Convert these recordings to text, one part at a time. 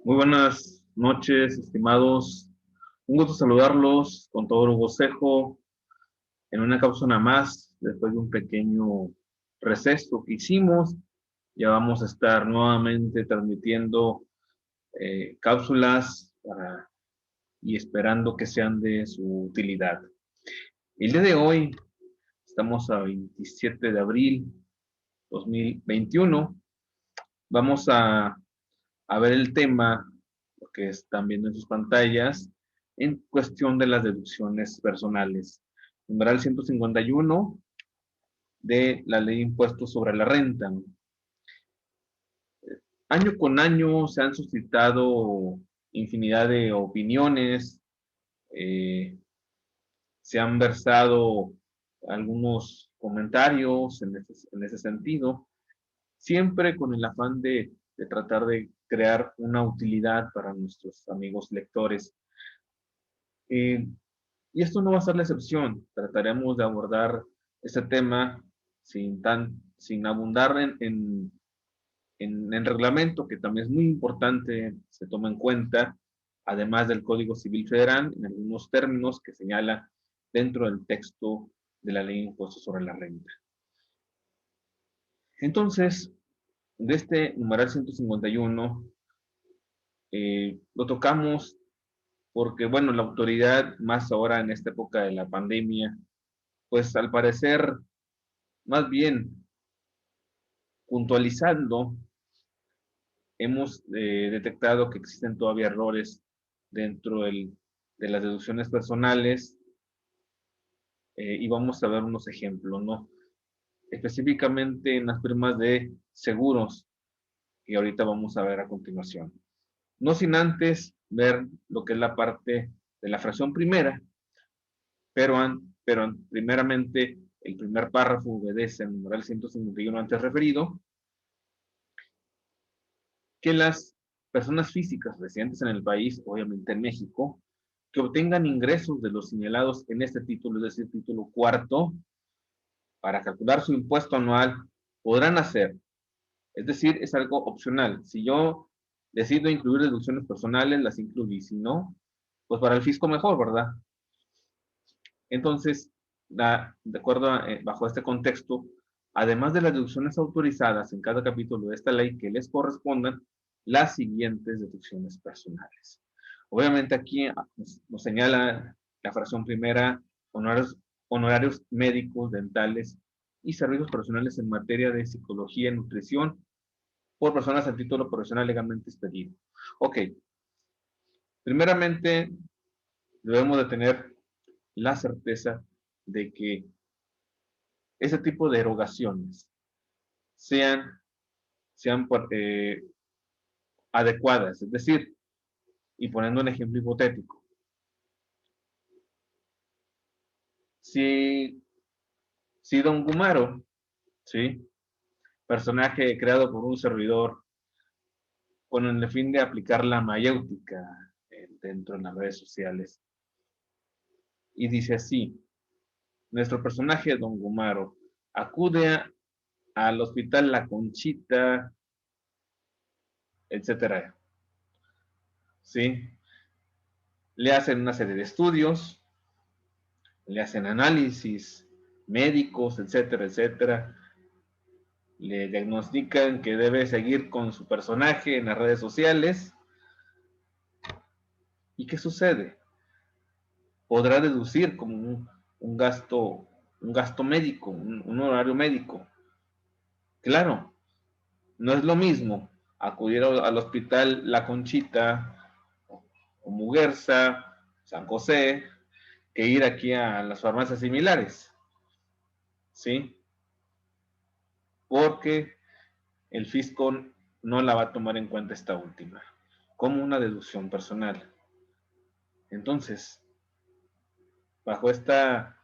Muy buenas noches, estimados. Un gusto saludarlos con todo el gocejo en una cápsula más, después de un pequeño receso que hicimos. Ya vamos a estar nuevamente transmitiendo cápsulas y esperando que sean de su utilidad. El día de hoy, estamos a 27 de abril 2021. Vamos a ver el tema que están viendo en sus pantallas en cuestión de las deducciones personales. Numeral 151 de la Ley de Impuestos sobre la Renta. Año con año se han suscitado infinidad de opiniones, eh, se han versado algunos comentarios en ese sentido, siempre con el afán de tratar de crear una utilidad para nuestros amigos lectores. Eh, y esto no va a ser la excepción. Trataremos de abordar este tema sin abundar en el reglamento, que también es muy importante, se toma en cuenta, además del Código Civil Federal, en algunos términos que señala dentro del texto de la Ley de Impuestos sobre la Renta. Entonces, de este numeral 151, lo tocamos porque, bueno, la autoridad, más ahora en esta época de la pandemia, pues al parecer, más bien puntualizando, hemos detectado que existen todavía errores dentro de las deducciones personales, y vamos a ver unos ejemplos, ¿no? Específicamente en las primas de seguros, que ahorita vamos a ver a continuación. No sin antes ver lo que es la parte de la fracción primera, pero primeramente el primer párrafo obedece al numeral 151 antes referido, que las personas físicas residentes en el país, obviamente en México, que obtengan ingresos de los señalados en este título, es decir, título cuarto, para calcular su impuesto anual, podrán hacer. Es decir, es algo opcional. Si yo decido incluir deducciones personales, las incluí. Si no, pues para el fisco mejor, ¿verdad? Entonces, de acuerdo bajo este contexto, además de las deducciones autorizadas en cada capítulo de esta ley que les correspondan, las siguientes deducciones personales. Obviamente aquí nos señala la fracción primera, honorarios médicos, dentales y servicios profesionales en materia de psicología y nutrición por personas a título profesional legalmente expedido. Ok, primeramente debemos de tener la certeza de que ese tipo de erogaciones sean, sean adecuadas, es decir, y poniendo un ejemplo hipotético, si, si Don Gumaro, ¿sí? Personaje creado por un servidor con el fin de aplicar la mayéutica dentro de las redes sociales, y dice así, nuestro personaje Don Gumaro acude al hospital La Conchita, etcétera, ¿sí? Le hacen una serie de estudios, le hacen análisis médicos, etcétera, etcétera. Le diagnostican que debe seguir con su personaje en las redes sociales. ¿Y qué sucede? Podrá deducir como un gasto médico, un horario médico. Claro, no es lo mismo acudir al hospital La Conchita o Muguerza, San José, que ir aquí a las farmacias similares, ¿sí? Porque el fisco no la va a tomar en cuenta esta última, como una deducción personal. Entonces, bajo esta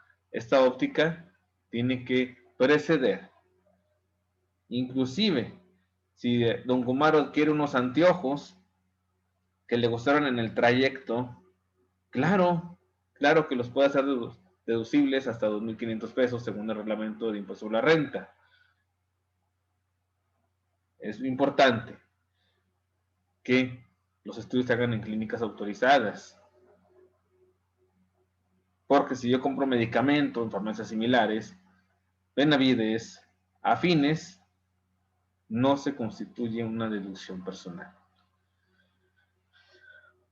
óptica, tiene que preceder. Inclusive, si don Gumaro adquiere unos anteojos que le gustaron en el trayecto, claro, claro que los puede hacer deducibles hasta 2.500 pesos según el reglamento de impuesto sobre la renta. Es importante que los estudios se hagan en clínicas autorizadas. Porque si yo compro medicamento en farmacias similares, Benavides, afines, no se constituye una deducción personal.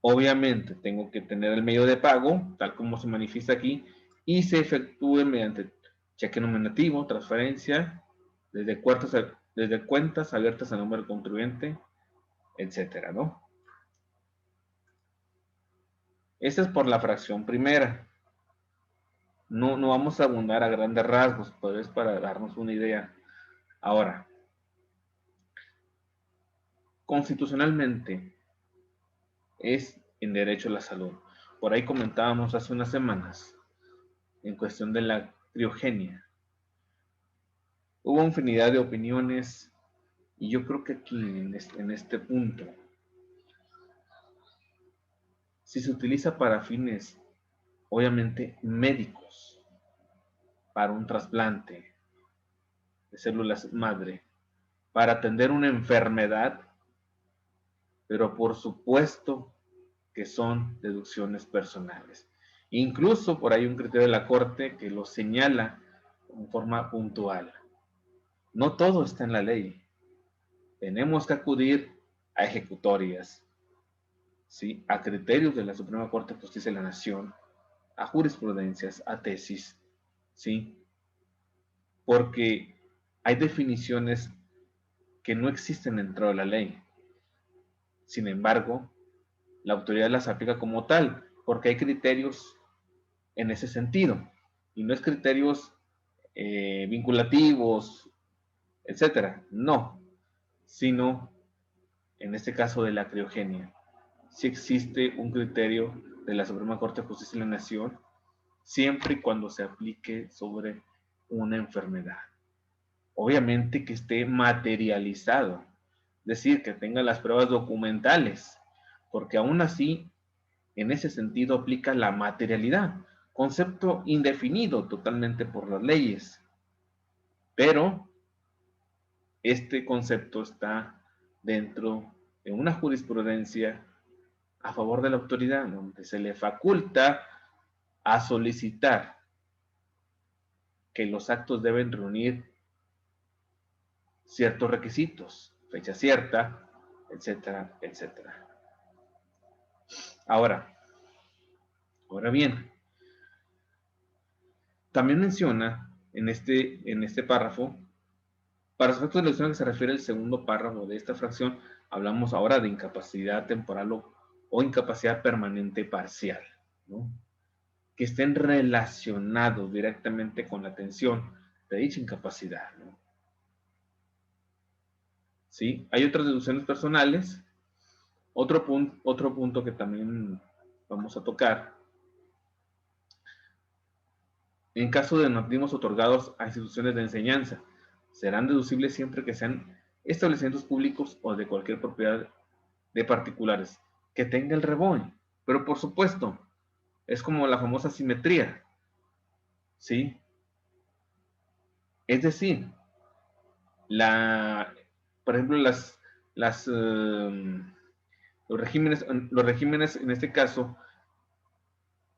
Obviamente tengo que tener el medio de pago, tal como se manifiesta aquí, y se efectúe mediante cheque nominativo, transferencia, desde cuentas abiertas a nombre del contribuyente, etcétera, ¿no? Esta es por la fracción primera. No vamos a abundar a grandes rasgos, pero es para darnos una idea. Ahora, constitucionalmente es en derecho a la salud. Por ahí comentábamos hace unas semanas en cuestión de la criogenia. Hubo infinidad de opiniones y yo creo que aquí en este punto, si se utiliza para fines obviamente médicos, para un trasplante de células madre, para atender una enfermedad, pero por supuesto que son deducciones personales. Incluso por ahí un criterio de la Corte que lo señala en forma puntual. No todo está en la ley. Tenemos que acudir a ejecutorias, ¿sí? A criterios de la Suprema Corte de Justicia de la Nación, a jurisprudencias, a tesis, ¿sí? Porque hay definiciones que no existen dentro de la ley. Sin embargo, la autoridad las aplica como tal, porque hay criterios en ese sentido, y no es criterios vinculativos, etcétera, no, sino en este caso de la criogenia. Si existe un criterio de la Suprema Corte de Justicia de la Nación, siempre y cuando se aplique sobre una enfermedad. Obviamente que esté materializado, es decir, que tenga las pruebas documentales, porque aún así, en ese sentido aplica la materialidad, concepto indefinido totalmente por las leyes, pero este concepto está dentro de una jurisprudencia a favor de la autoridad, donde se le faculta a solicitar que los actos deben reunir ciertos requisitos, fecha cierta, etcétera, etcétera. Ahora bien, también menciona en este párrafo, para los efectos de la elección que se refiere al segundo párrafo de esta fracción, hablamos ahora de incapacidad temporal o incapacidad permanente parcial, ¿no? Que estén relacionados directamente con la atención de dicha incapacidad, ¿no? ¿Sí? Hay otras deducciones personales. Otro punto que también vamos a tocar. En caso de donativos otorgados a instituciones de enseñanza, serán deducibles siempre que sean establecimientos públicos o de cualquier propiedad de particulares que tenga el REBOE. Pero por supuesto, es como la famosa simetría, ¿sí? Es decir, por ejemplo, los regímenes en este caso,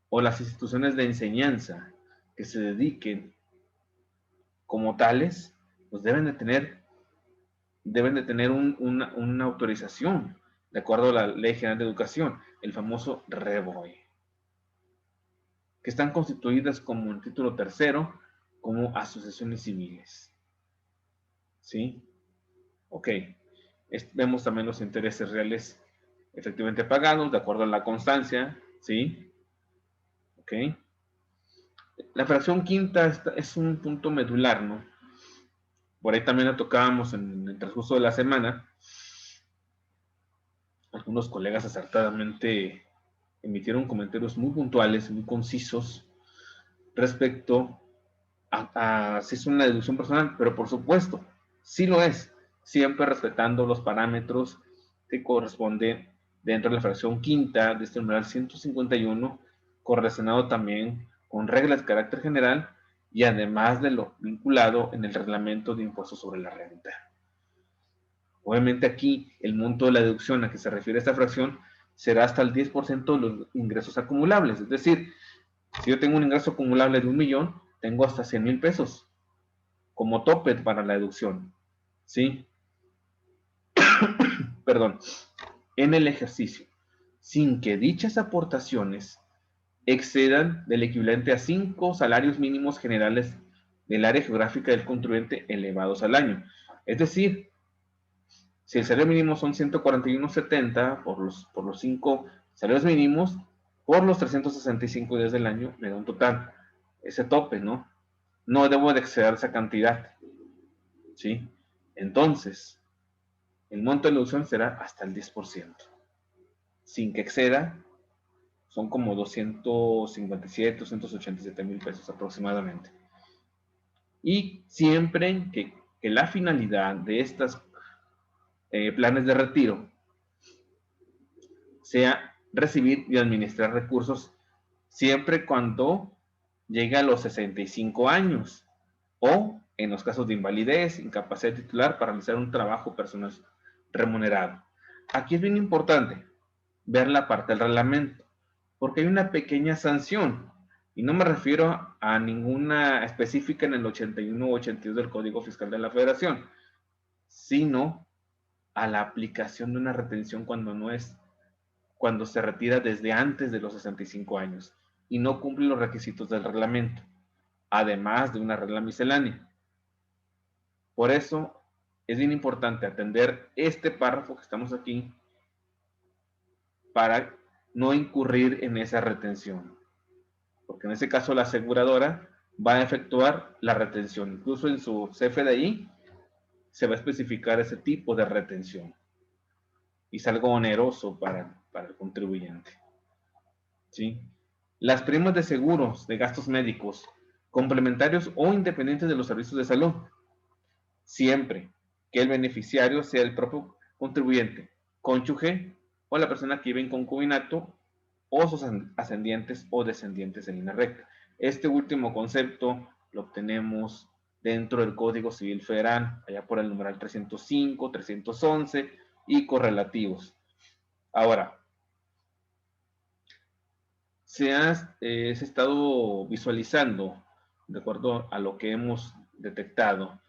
o las instituciones de enseñanza que se dediquen como tales, pues deben de tener una autorización, de acuerdo a la Ley General de Educación, el famoso REBOE, que están constituidas como en título tercero, como asociaciones civiles. ¿Sí? Ok. Vemos también los intereses reales efectivamente pagados, de acuerdo a la constancia. ¿Sí? Ok. La fracción quinta es un punto medular, ¿no? Por ahí también la tocábamos en el transcurso de la semana. Algunos colegas acertadamente emitieron comentarios muy puntuales, muy concisos respecto a si es una deducción personal, pero por supuesto, sí lo es, siempre respetando los parámetros que corresponden dentro de la fracción quinta de este numeral 151, correlacionado también con reglas de carácter general y además de lo vinculado en el reglamento de impuestos sobre la renta. Obviamente aquí el monto de la deducción a que se refiere esta fracción será hasta el 10% de los ingresos acumulables. Es decir, si yo tengo un ingreso acumulable de 1,000,000, tengo hasta 100,000 pesos como tope para la deducción. ¿Sí? Perdón. En el ejercicio, sin que dichas aportaciones excedan del equivalente a 5 salarios mínimos generales del área geográfica del contribuyente elevados al año. Es decir, si el salario mínimo son 141.70 por los 5 salarios mínimos, por los 365 días del año me da un total. Ese tope, ¿no? No debo de exceder esa cantidad. ¿Sí? Entonces, el monto de deducción será hasta el 10%. Sin que exceda, son como 257, 287,000 pesos aproximadamente. Y siempre que la finalidad de estos planes de retiro sea recibir y administrar recursos siempre cuando llegue a los 65 años o en los casos de invalidez, incapacidad titular para realizar un trabajo personal remunerado. Aquí es bien importante ver la parte del reglamento, porque hay una pequeña sanción, y no me refiero a ninguna específica en el 81 o 82 del Código Fiscal de la Federación, sino a la aplicación de una retención cuando se retira desde antes de los 65 años y no cumple los requisitos del reglamento, además de una regla miscelánea. Por eso es bien importante atender este párrafo que estamos aquí para no incurrir en esa retención, porque en ese caso la aseguradora va a efectuar la retención. Incluso en su CFDI se va a especificar ese tipo de retención y es algo oneroso para el contribuyente. ¿Sí? Las primas de seguros de gastos médicos, complementarios o independientes de los servicios de salud, siempre que el beneficiario sea el propio contribuyente, cónyuge o la persona que vive en concubinato o sus ascendientes o descendientes en línea recta. Este último concepto lo obtenemos dentro del Código Civil Federal, allá por el numeral 305, 311 y correlativos. Ahora, se ha estado visualizando, de acuerdo a lo que hemos detectado,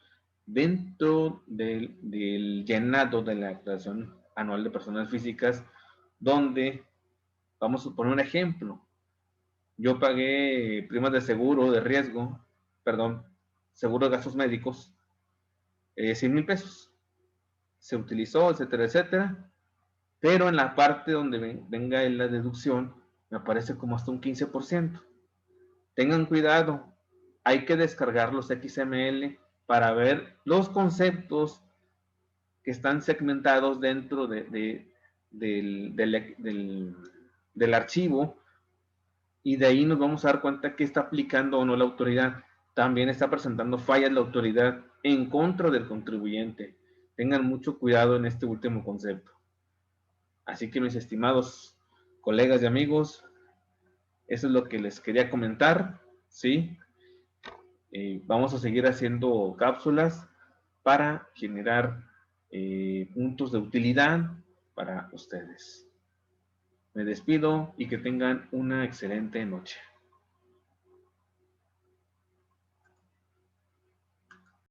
dentro del llenado de la declaración anual de personas físicas, donde, vamos a poner un ejemplo, yo pagué primas de seguro de riesgo, perdón, seguro de gastos médicos, 100,000 pesos. Se utilizó, etcétera, etcétera, pero en la parte donde venga la deducción, me aparece como hasta un 15%. Tengan cuidado, hay que descargar los XML para ver los conceptos que están segmentados dentro del archivo, y de ahí nos vamos a dar cuenta que está aplicando o no la autoridad. También está presentando fallas la autoridad en contra del contribuyente. Tengan mucho cuidado en este último concepto. Así que, mis estimados colegas y amigos, eso es lo que les quería comentar, ¿sí? Vamos a seguir haciendo cápsulas para generar puntos de utilidad para ustedes. Me despido y que tengan una excelente noche.